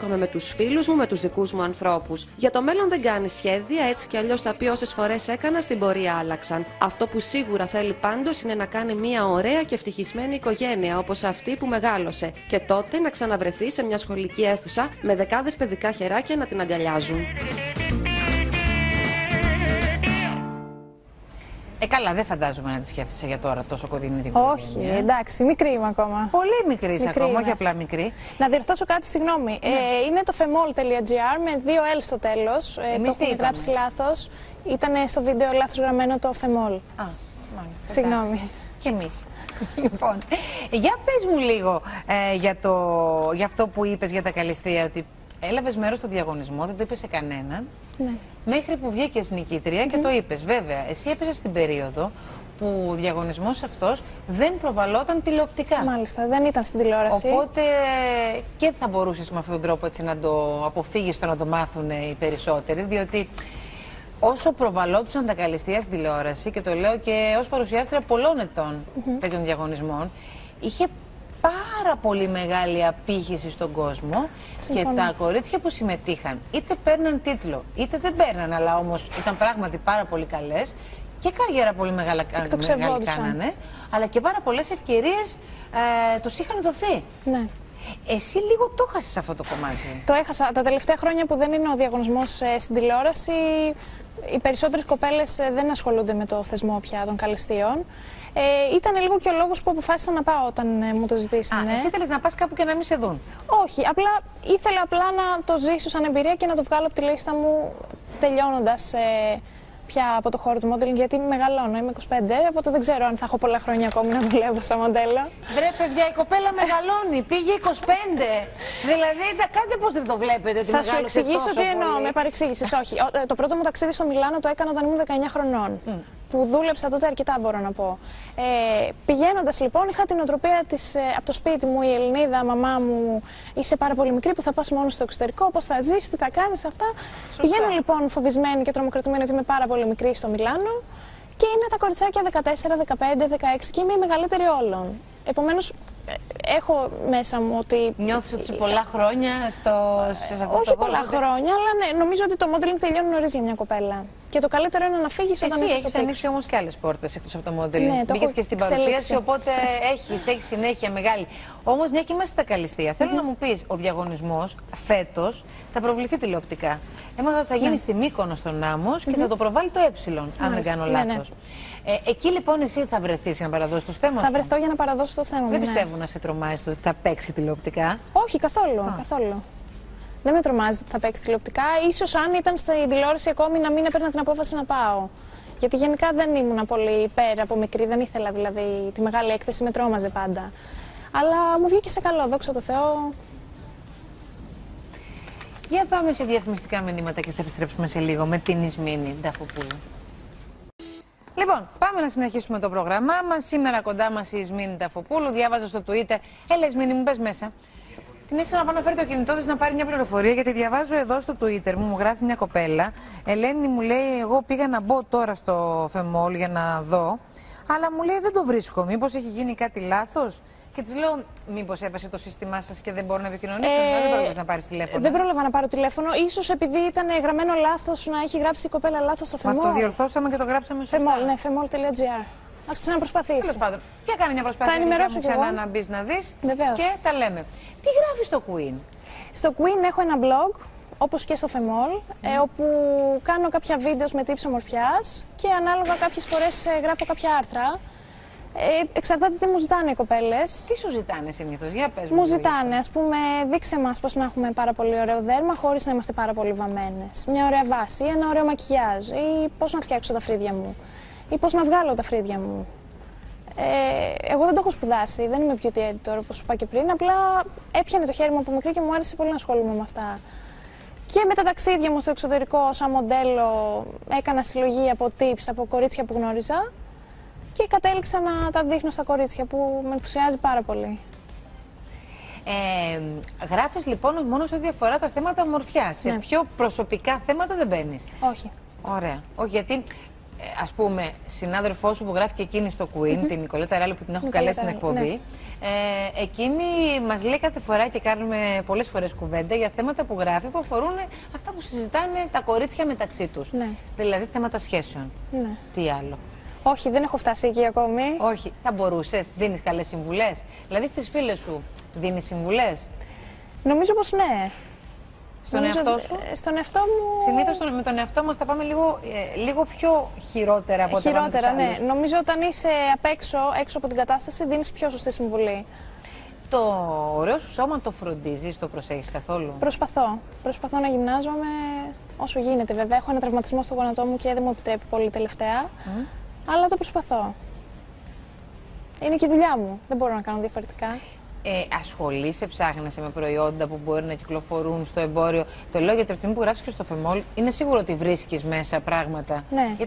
βρίσκομαι με τους φίλους μου, με τους δικούς μου ανθρώπους. Για το μέλλον δεν κάνει σχέδια, έτσι κι αλλιώς θα πει όσες φορές έκανα στην πορεία άλλαξαν. Αυτό που σίγουρα θέλει πάντως είναι να κάνει μια ωραία και ευτυχισμένη οικογένεια όπως αυτή που μεγάλωσε. Και τότε να ξαναβρεθεί σε μια σχολική αίθουσα με δεκάδες παιδικά χεράκια να την αγκαλιάζουν. Καλά, δεν φαντάζομαι να τη σκέφτεσαι για τώρα τόσο κοντινή την οικογένεια. Όχι, εντάξει, μικρή είμαι ακόμα. Πολύ μικρή ακόμα, όχι απλά μικρή. Να διορθώσω κάτι, συγγνώμη. Είναι το femol.gr με 2 L στο τέλος. Το έχουμε γράψει λάθος. Ήταν στο βίντεο λάθος γραμμένο το femol. Α, μάλιστα. Συγγνώμη. Και εμείς. Λοιπόν, για πες μου λίγο για αυτό που είπες για τα καλυστεία, ότι έλαβες μέρος στο διαγωνισμό, δεν το είπες σε κανέναν. Ναι. Μέχρι που βγήκες νικήτρια και το είπες. Βέβαια, εσύ έπαιζες στην περίοδο που ο διαγωνισμός αυτός δεν προβαλόταν τηλεοπτικά. Μάλιστα, δεν ήταν στην τηλεόραση. Οπότε και θα μπορούσες με αυτόν τον τρόπο έτσι να το αποφύγεις, το να το μάθουν οι περισσότεροι, διότι όσο προβαλόντουσαν τα καλυστεία στην τηλεόραση, και το λέω και ως παρουσιάστρια πολλών ετών τέτοιων διαγωνισμών, είχε πάρα πολύ μεγάλη απήχηση στον κόσμο. Συμφωνώ. Και τα κορίτσια που συμμετείχαν είτε παίρναν τίτλο είτε δεν παίρναν, αλλά όμως ήταν πράγματι πάρα πολύ καλές και καριέρα πολύ μεγάλη κάνανε, αλλά και πάρα πολλές ευκαιρίες τους είχαν δοθεί. Ναι. Εσύ λίγο το έχασες αυτό το κομμάτι. Το έχασα. Τα τελευταία χρόνια που δεν είναι ο διαγωνισμός στην τηλεόραση, οι περισσότερες κοπέλες δεν ασχολούνται με το θεσμό πια των καλυστείων. Ήταν λίγο και ο λόγος που αποφάσισα να πάω όταν μου το ζητήσανε. Εσύ ήθελες να πας κάπου και να μην σε δουν? Όχι, ήθελα απλά να το ζήσω σαν εμπειρία και να το βγάλω από τη λίστα μου τελειώνοντας πια από το χώρο του modeling, γιατί μεγαλώνω, είμαι 25, οπότε δεν ξέρω αν θα έχω πολλά χρόνια ακόμη να δουλεύω σαν μοντέλο. Βρε παιδιά, η κοπέλα μεγαλώνει, πήγε 25. Δηλαδή, κάντε πώς δεν το βλέπετε ότι θα σου εξηγήσω τι εννοώ, πολύ. με παρεξήγησες. Όχι, το πρώτο μου ταξίδι στο Μιλάνο το έκανα όταν ήμουν 19 χρονών. Που δούλεψα τότε αρκετά, μπορώ να πω. Πηγαίνοντας λοιπόν, είχα την οτροπία από το σπίτι μου, η Ελληνίδα μαμά μου, είσαι πάρα πολύ μικρή που θα πας μόνο στο εξωτερικό, πώς θα ζήσεις, τι θα κάνεις, αυτά. Σωστά. Πηγαίνω λοιπόν φοβισμένη και τρομοκρατημένη ότι είμαι πάρα πολύ μικρή στο Μιλάνο και είναι τα κοριτσάκια 14, 15, 16 και είμαι η μεγαλύτερη όλων. Επομένως, έχω μέσα μου ότι. Νιώθεις ότι σε πολλά χρόνια σε αυτό όχι πολλά χρόνια, αλλά ναι, νομίζω ότι το modeling τελειώνει νωρίς για μια κοπέλα. Και το καλύτερο είναι να φύγεις όταν είσαι στο πίξ. Έχεις ανοίξει όμως και άλλες πόρτες εκτός από το modeling. Ναι, πήγες και στην παρουσίαση, οπότε έχεις συνέχεια μεγάλη. Όμως, μια και είμαστε στα καλυστεία, θέλω να μου πεις, ο διαγωνισμός φέτος θα προβληθεί τηλεοπτικά. Έμαθα ότι θα γίνει στη Μύκονο στον Άμμος και θα το προβάλλει το αν δεν κάνω λάθος. Εκεί λοιπόν εσύ θα βρεθείς για να παραδώσεις το στέμμα σου? Θα βρεθώ για να παραδώσω το στέμμα μου. Δεν πιστεύω να σε τρομάζει το ότι θα παίξει τηλεοπτικά. Όχι, καθόλου. Δεν με τρομάζει ότι θα παίξει τηλεοπτικά. Ίσως αν ήταν στην τηλεόραση ακόμη να μην έπαιρνα την απόφαση να πάω. Γιατί γενικά δεν ήμουν πολύ υπέρ από μικρή, δεν ήθελα δηλαδή τη μεγάλη έκθεση, με τρόμαζε πάντα. Αλλά μου βγήκε σε καλό, δόξα τω Θεώ. Για πάμε σε διαφημιστικά μηνύματα και θα επιστρέψουμε σε λίγο με την Ισμήνη Νταφοπούλου. Λοιπόν, πάμε να συνεχίσουμε το πρόγραμμά μας. Σήμερα κοντά μας η Ισμήνη Νταφοπούλου. Διάβαζα στο Twitter. Έλα, Ισμήνη, μου πες μέσα. Την έστειλα να πάω να φέρει το κινητό της να πάρει μια πληροφορία, γιατί διαβάζω εδώ στο Twitter μου γράφει μια κοπέλα. Ελένη μου λέει: εγώ πήγα να μπω τώρα στο Femol για να δω, αλλά μου λέει δεν το βρίσκω. Μήπως έχει γίνει κάτι λάθος? Και της λέω: μήπως έπεσε το σύστημά σας και δεν μπορώ να επικοινωνήσω? Δεν πρόλαβες να πάρεις τηλέφωνο? Δεν πρόλαβα να πάρω τηλέφωνο. Ίσως επειδή ήταν γραμμένο λάθος, να έχει γράψει η κοπέλα λάθος στο Femol. Μα το διορθώσαμε και το γράψαμε σωστά. Femol, ναι, femol.gr. Ας ξαναπροσπαθήσει. Τέλος πάντων, για κάνε μια προσπάθεια. Θα ενημερώσω ξανά να μπεις να δεις. Βεβαίως. Και τα λέμε. Τι γράφεις στο Queen? Στο Queen έχω ένα blog, όπως και στο Femol, όπου κάνω κάποια βίντεο με tips ομορφιάς και ανάλογα κάποιες φορές γράφω κάποια άρθρα. Εξαρτάται τι μου ζητάνε οι κοπέλες. Τι σου ζητάνε συνήθως, για πες μου. Μου ζητάνε, ας πούμε, δείξε μας πώς να έχουμε πάρα πολύ ωραίο δέρμα χωρίς να είμαστε πάρα πολύ βαμμένες. Μια ωραία βάση, ένα ωραίο μακιγιάζ, ή πώς να φτιάξω τα φρύδια μου, ή πώς να βγάλω τα φρύδια μου. Εγώ δεν το έχω σπουδάσει, δεν είμαι beauty editor όπως σου είπα και πριν, απλά έπιανε το χέρι μου από μικρή και μου άρεσε πολύ να ασχολούμαι με αυτά. Και με τα ταξίδια μου στο εξωτερικό, σαν μοντέλο, έκανα συλλογή από tips από κορίτσια που γνώριζα και κατέληξα να τα δείχνω στα κορίτσια, που με ενθουσιάζει πάρα πολύ. Γράφεις λοιπόν μόνο σε ό,τι αφορά τα θέματα ομορφιάς. Σε πιο προσωπικά θέματα δεν μπαίνεις? Όχι. Ωραία. Όχι, γιατί ας πούμε, συνάδελφό σου που γράφει και εκείνη στο Queen, την Νικολέτα Ράλη, που την έχω καλέσει στην εκπομπή, εκείνη μας λέει κάθε φορά και κάνουμε πολλές φορές κουβέντα για θέματα που γράφει που αφορούν αυτά που συζητάνε τα κορίτσια μεταξύ τους. Ναι. Δηλαδή θέματα σχέσεων. Ναι. Τι άλλο? Όχι, δεν έχω φτάσει εκεί ακόμη. Όχι, θα μπορούσες, δίνεις καλές συμβουλές? Δηλαδή στις φίλες σου δίνεις συμβουλές? Νομίζω πως ναι. Στον εαυτό σου? Στον εαυτό μου. Συνήθως με τον εαυτό μας θα πάμε λίγο πιο χειρότερα από Χειρότερα, τα ναι. Νομίζω όταν είσαι απ' έξω από την κατάσταση, δίνεις πιο σωστή συμβουλή. Το ωραίο σου σώμα το φροντίζεις, το προσέχεις καθόλου? Προσπαθώ. Προσπαθώ να γυμνάζομαι όσο γίνεται. Βέβαια, έχω ένα τραυματισμό στο γόνατό μου και δεν μου επιτρέπει πολύ τελευταία. Αλλά το προσπαθώ. Είναι και η δουλειά μου. Δεν μπορώ να κάνω διαφορετικά. Ασχολείσαι, ψάχνεσαι με προϊόντα που μπορεί να κυκλοφορούν στο εμπόριο? Το λέω γιατί από τη στιγμή που γράφεις και στο Φεμόλ, είναι σίγουρο ότι βρίσκεις μέσα πράγματα. Ναι.